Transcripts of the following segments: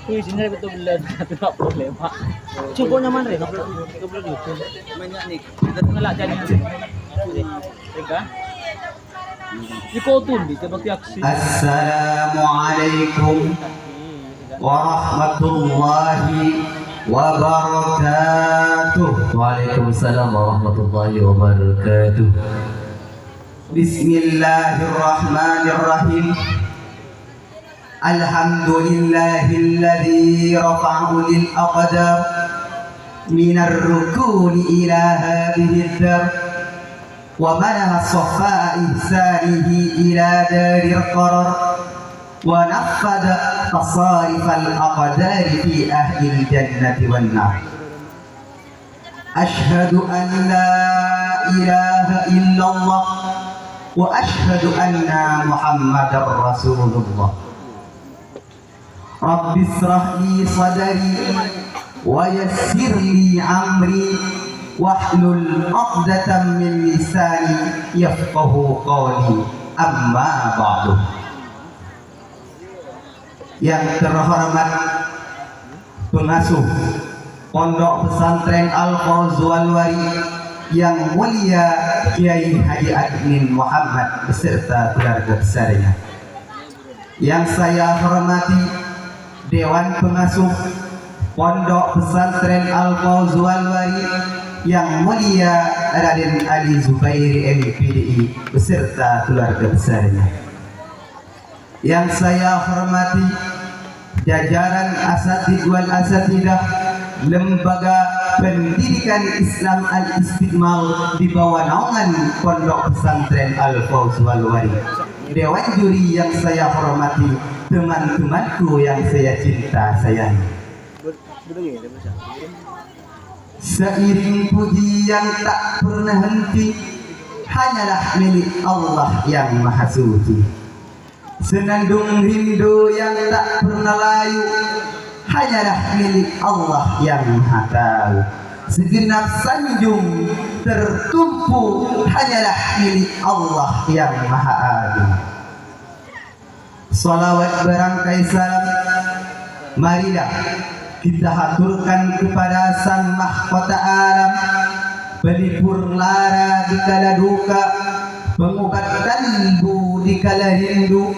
Wih, sini betul betul tidak boleh pak. Cukup nyaman deh, nggak perlu dihukum. Banyak nih. Kita ngelak jalan. Tega. Di kotun di tempat aksi. Assalamualaikum warahmatullahi wabarakatuh. Waalaikumsalam warahmatullahi wabarakatuh. Bismillahirrahmanirrahim. Alhamdulillahilladzi rafa'a lil aqdar minar rukuni ila hadhihi ad-dar wa mana safa ihsanihi ila daril qarar wa naffada tasarif al-aqdar fi ahli al-jannati wan nar. Ashhadu an la ilaha illallah wa ashhadu anna Muhammadar Rasulullah. Rabbi israh li sadri wa yassir li amri wahlul 'uqdatam min lisani yafqahu qawli, amma ba'du. Yang terhormat pengasuh Pondok Pesantren Al-Fawzu Al-Wari yang mulia Kiai Haji Admin Muhammad beserta keluarga besarnya, yang saya hormati Dewan Pengasuh Pondok Pesantren Al-Fawzu Al-Wari yang mulia Raden Ali Zubairi MPDI beserta keluarga besarnya, yang saya hormati jajaran asatidz wal asatidah Lembaga Pendidikan Islam Al-Istiqmal di bawah naungan Pondok Pesantren Al-Fawzu Al-Wari, dewan juri yang saya hormati, teman-temanku yang saya cinta sayangi. Seiring puji yang tak pernah henti hanyalah milik Allah yang Maha Suci. Senandung rindu yang tak pernah layu hanyalah milik Allah yang Maha Tahu. Segenap sanjung tertumpu hanyalah milik Allah yang Maha Agung. Salawat berangkai salam marilah kita haturkan kepada Sang Mahkota Alam, pelipur lara di kala duka, pengobat kalbu di kala rindu,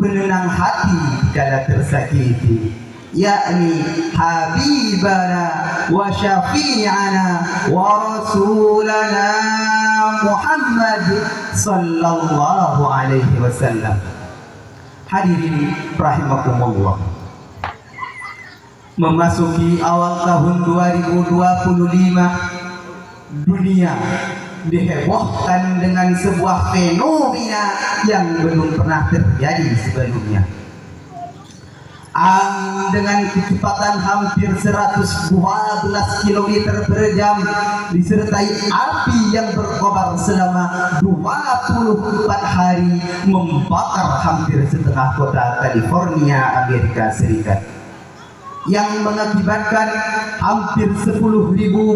penenang hati di kala tersakiti, yakni Habibana wa Syafi'ana wa Rasulana Muhammad sallallahu alaihi wasallam. Hadirin rahimakumullah, memasuki awal tahun 2025, dunia dihebohkan dengan sebuah fenomena yang belum pernah terjadi sebelumnya. Angin dengan kecepatan hampir 112 km per jam disertai api yang berkobar selama 24 hari membakar hampir setengah kota California, Amerika Serikat, yang mengakibatkan hampir 10.000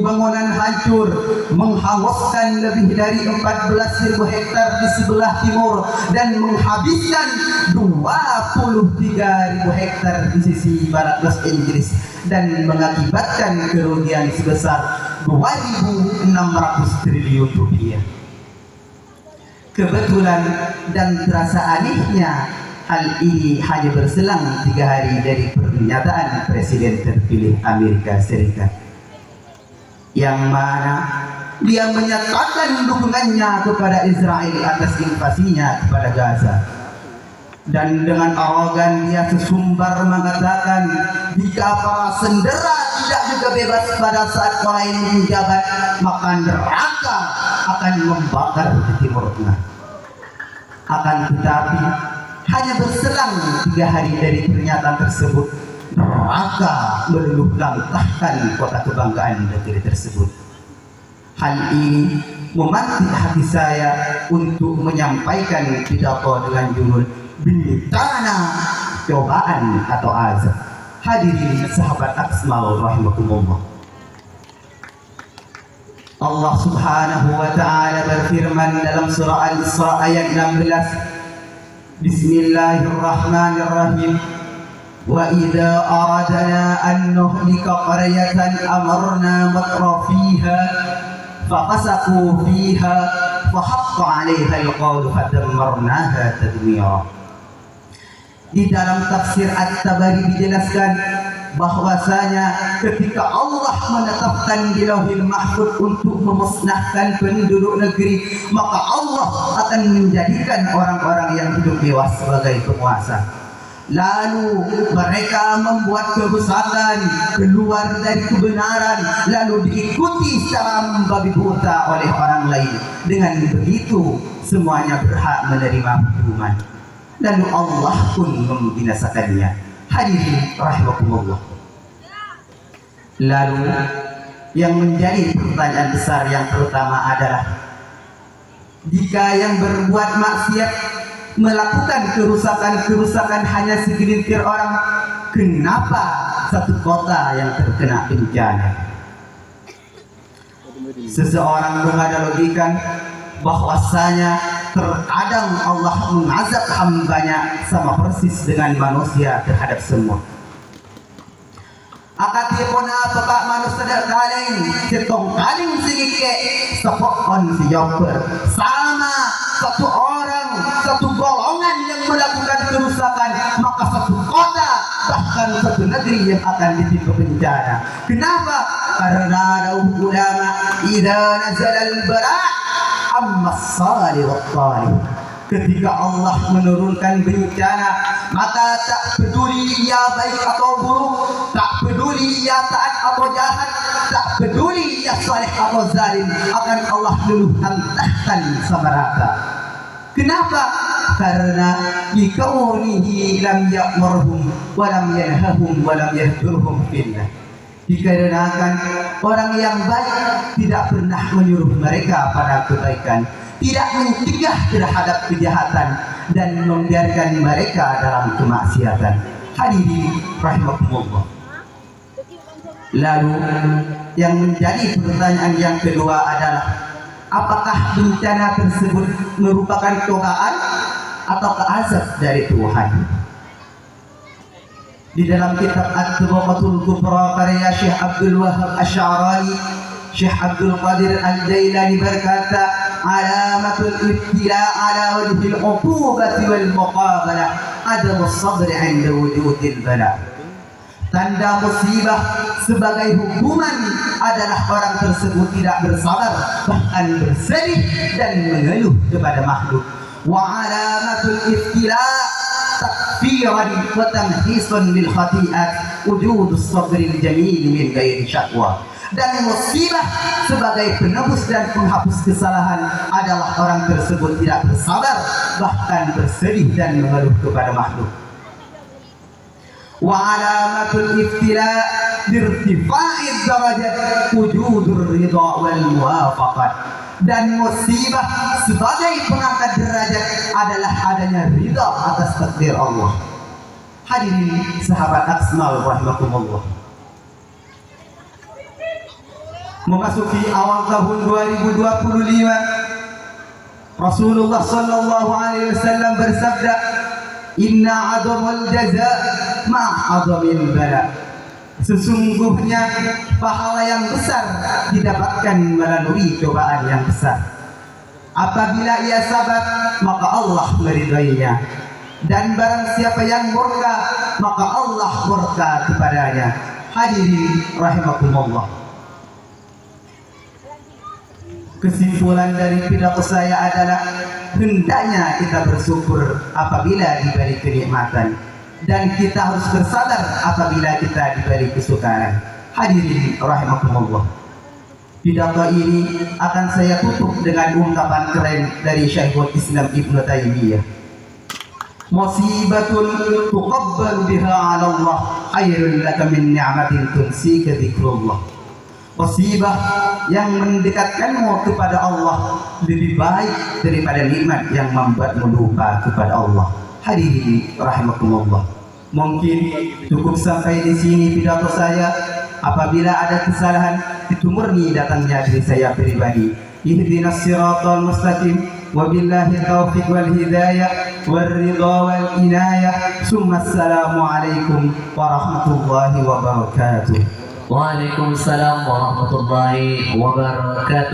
bangunan hancur, menghanguskan lebih dari 14.000 hektar di sebelah timur, dan menghabiskan 23.000 hektar di sisi barat Los Angeles, dan mengakibatkan kerugian sebesar 2.600 triliun rupiah. Kebetulan dan terasa anehnya, hal ini hanya berselang 3 hari dari pernyataan Presiden terpilih Amerika Serikat, yang mana dia menyatakan dukungannya kepada Israel atas invasinya kepada Gaza. Dan dengan arogan dia sesumbar mengatakan, jika para sendera tidak juga bebas pada saat mulai menjabat, maka neraka akan membakar di Timur Tengah. Akan tetapi hanya berselang 3 hari dari pernyataan tersebut, neraka meluluh lantahkan kota kebanggaan negeri tersebut. Hal ini memantik hati saya untuk menyampaikan pidato dengan judul Bintana Cobaan atau Azab. Hadirin sahabat Aksmal rahimakumullah, Allah Subhanahu wa ta'ala berfirman dalam surah Al-Isra ayat 16, Bismillahirrahmanirrahim. وإذا أردنا أن نهلك قرية أمرنا مترفيها ففسقوا فيها فحق عليها القول فدمرناها تدميرا. Di dalam tafsir At-Tabari dijelaskan bahwasanya ketika Allah menetapkan di Lauhil Mahfuz untuk memusnahkan penduduk negeri, maka Allah akan menjadikan orang-orang yang hidup dewas sebagai penguasa. Lalu mereka membuat kerusakan, keluar dari kebenaran, lalu diikuti secara membabi buta oleh orang lain. Dengan begitu semuanya berhak menerima hukuman, lalu Allah pun membinasakannya. Hadirin rahimakumullah. Lalu yang menjadi pertanyaan besar yang pertama adalah, jika yang berbuat maksiat melakukan kerusakan hanya segelintir orang, kenapa satu kota yang terkena bencana? Seseorang menganalogikan bahwasanya terkadang Allah mengazab hambanya sama persis dengan manusia terhadap semut. Akatipun bapak manusia kaling setong kaling sedikit sepokon siyoper, sama satu orang, satu golongan yang melakukan kerusakan, maka satu kota bahkan satu negeri yang akan ditimpa bencana. Kenapa? Karena ada ulama idza nazala al-bara' amma as-salih wat-talih. Ketika Allah menurunkan bencana, maka tak peduli ia baik atau buruk, tak peduli ia taat atau jahat, tak peduli ia saleh atau zalim, akan Allah luluh hantahkan sama rata. Kenapa? Karena bikaunihi lam ya'murhum wa lam yanhahum wa lam yahdurhum fillah. Dikarenakan orang yang baik tidak pernah menyuruh mereka pada kebaikan, tidak mencegah terhadap kejahatan, dan membiarkan mereka dalam kemaksiatan. Hadirin rahimakumullah. Lalu yang menjadi pertanyaan yang kedua adalah, apakah bencana tersebut merupakan cobaan atau azab dari Tuhan? Di dalam kitab At-Tabaqatul Kubra karya Syekh Abdul Wahab Asy'arani, Syekh Abdul Qadir Al-Jailani berkata, alamatul ibtila ala wajhil uqubati wal muqabalah adamus sabr 'inda wujudil bala. Tanda musibah sebagai hukuman adalah orang tersebut tidak bersabar, bahkan bersedih dan mengeluh kepada makhluk. Wa alamatul ibtila takfiran wa tamhisan lil khati'at wujudus sabril jamil min ghairi syakwa. Dan musibah sebagai penebus dan penghapus kesalahan adalah orang tersebut tidak bersabar, bahkan bersedih dan mengeluh kepada makhluk. Wa alamatul ibtila birtifa'id darajat wujudur ridha wal muwafaqat. Dan musibah sebagai pengangkat derajat adalah adanya ridha atas takdir Allah. Hadirin sahabat Aksmal rahimakumullah. Memasuki awal tahun 2025, Rasulullah sallallahu alaihi wasallam bersabda, inna 'adhamul jazaa ma'adhamil bala. Sesungguhnya pahala yang besar didapatkan melalui cobaan yang besar. Apabila ia sabar, maka Allah meridainya, dan barang siapa yang murka, maka Allah murka kepadanya. Hadirin rahimakumullah. Kesimpulan dari pidato saya adalah, hendaknya kita bersyukur apabila diberi kenikmatan, dan kita harus bersabar apabila kita diberi kesukaran. Hadirin rahimakumullah. Pidato ini akan saya tutup dengan ungkapan keren dari Syekhul Islam Ibnu Taimiyah. Musibatun tuqabbalu biha 'ala Allah khairun laka min ni'matin tunsika dzikrullah. Musibah yang mendekatkanmu kepada Allah lebih baik daripada nikmat yang membuatmu lupa kepada Allah. Hadirin rahimakumullah. Mungkin cukup sampai di sini pidato saya. Apabila ada kesalahan, itu murni datangnya dari saya pribadi. Ihdinas siratal mustaqim, وبالله التوفيق والهداية والرضا والإناية ثم السلام عليكم ورحمة الله وبركاته. Waalaikumsalam warahmatullahi wabarakatuh.